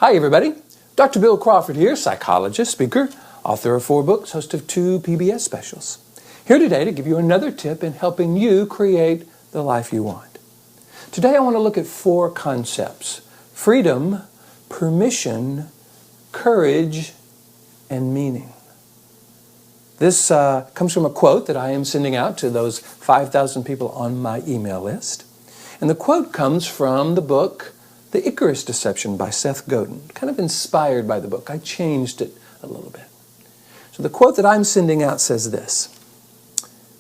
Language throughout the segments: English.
Hi everybody, Dr. Bill Crawford here, psychologist, speaker, author of 4 books, host of 2 PBS specials. Here today to give you another tip in helping you create the life you want. Today I want to look at 4 concepts: freedom, permission, courage, and meaning. This comes from a quote that I am sending out to those 5,000 people on my email list. And the quote comes from the book The Icarus Deception by Seth Godin, kind of inspired by the book. I changed it a little bit. So the quote that I'm sending out says this: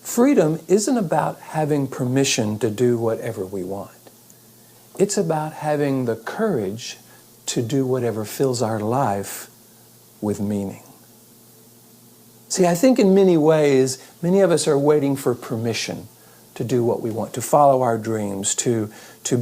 freedom isn't about having permission to do whatever we want. It's about having the courage to do whatever fills our life with meaning. See, I think in many ways, many of us are waiting for permission to do what we want, to follow our dreams, to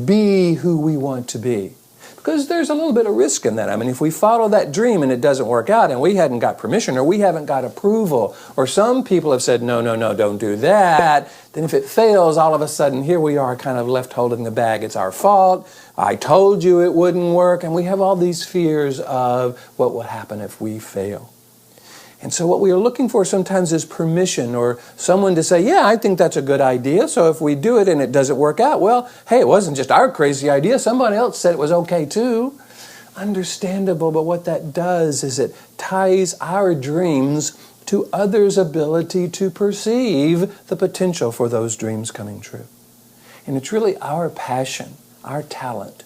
be who we want to be. Because there's a little bit of risk in that. I mean, if we follow that dream and it doesn't work out and we hadn't got permission or we haven't got approval, or some people have said, no, don't do that, then if it fails, all of a sudden, here we are kind of left holding the bag. It's our fault. I told you it wouldn't work. And we have all these fears of what will happen if we fail. And so what we are looking for sometimes is permission, or someone to say, yeah, I think that's a good idea. So if we do it and it doesn't work out, well, hey, it wasn't just our crazy idea. Somebody else said it was okay too. Understandable, but what that does is it ties our dreams to others' ability to perceive the potential for those dreams coming true. And it's really our passion, our talent,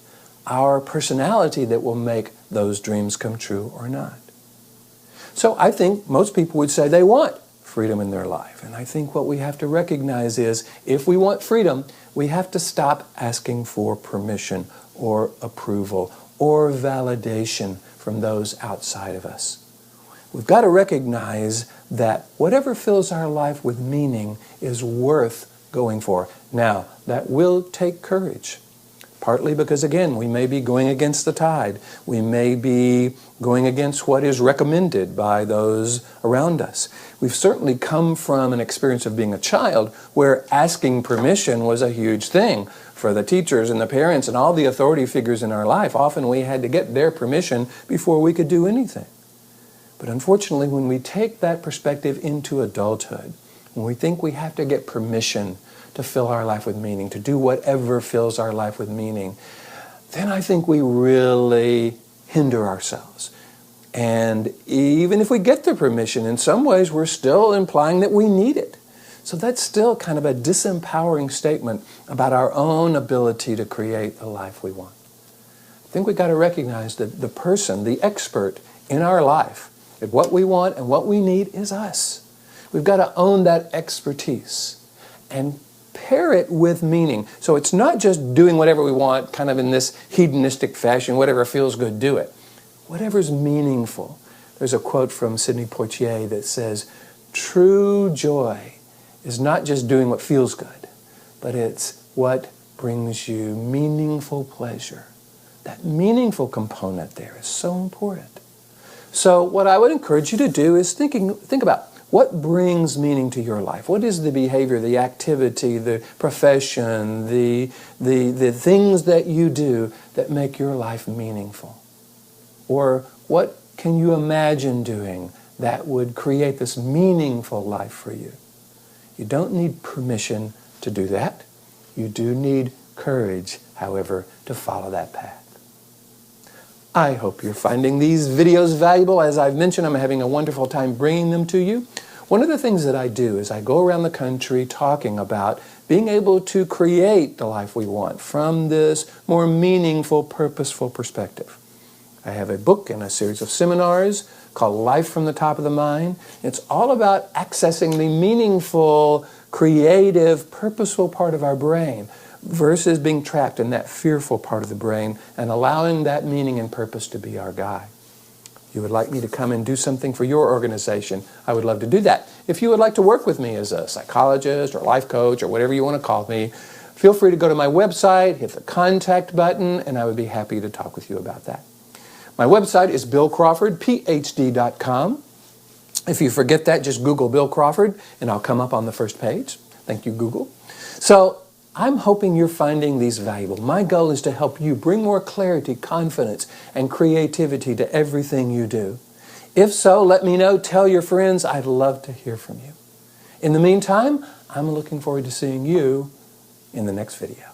our personality that will make those dreams come true or not. So I think most people would say they want freedom in their life. And I think what we have to recognize is if we want freedom, we have to stop asking for permission or approval or validation from those outside of us. We've got to recognize that whatever fills our life with meaning is worth going for. Now, that will take courage. Partly because, again, we may be going against the tide. We may be going against what is recommended by those around us. We've certainly come from an experience of being a child where asking permission was a huge thing for the teachers and the parents and all the authority figures in our life. Often we had to get their permission before we could do anything. But unfortunately, when we take that perspective into adulthood, when we think we have to get permission to fill our life with meaning, to do whatever fills our life with meaning, then I think we really hinder ourselves. And even if we get the permission, in some ways we're still implying that we need it. So that's still kind of a disempowering statement about our own ability to create the life we want. I think we've got to recognize that the person, the expert in our life, at what we want and what we need is us. We've got to own that expertise and pair it with meaning. So it's not just doing whatever we want, kind of in this hedonistic fashion, whatever feels good, do it. Whatever's meaningful. There's a quote from Sidney Poitier that says, true joy is not just doing what feels good, but it's what brings you meaningful pleasure. That meaningful component there is so important. So what I would encourage you to do is think about what brings meaning to your life. What is the behavior, the activity, the profession, the things that you do that make your life meaningful? Or what can you imagine doing that would create this meaningful life for you? You don't need permission to do that. You do need courage, however, to follow that path. I hope you're finding these videos valuable. As I've mentioned, I'm having a wonderful time bringing them to you. One of the things that I do is I go around the country talking about being able to create the life we want from this more meaningful, purposeful perspective. I have a book and a series of seminars called Life from the Top of the Mind. It's all about accessing the meaningful, creative, purposeful part of our brain versus being trapped in that fearful part of the brain and allowing that meaning and purpose to be our guide. If you would like me to come and do something for your organization, I would love to do that. If you would like to work with me as a psychologist or life coach or whatever you want to call me, feel free to go to my website, hit the contact button, and I would be happy to talk with you about that. My website is billcrawfordphd.com. If you forget that, just Google Bill Crawford, and I'll come up on the first page. Thank you, Google. So I'm hoping you're finding these valuable. My goal is to help you bring more clarity, confidence, and creativity to everything you do. If so, let me know. Tell your friends. I'd love to hear from you. In the meantime, I'm looking forward to seeing you in the next video.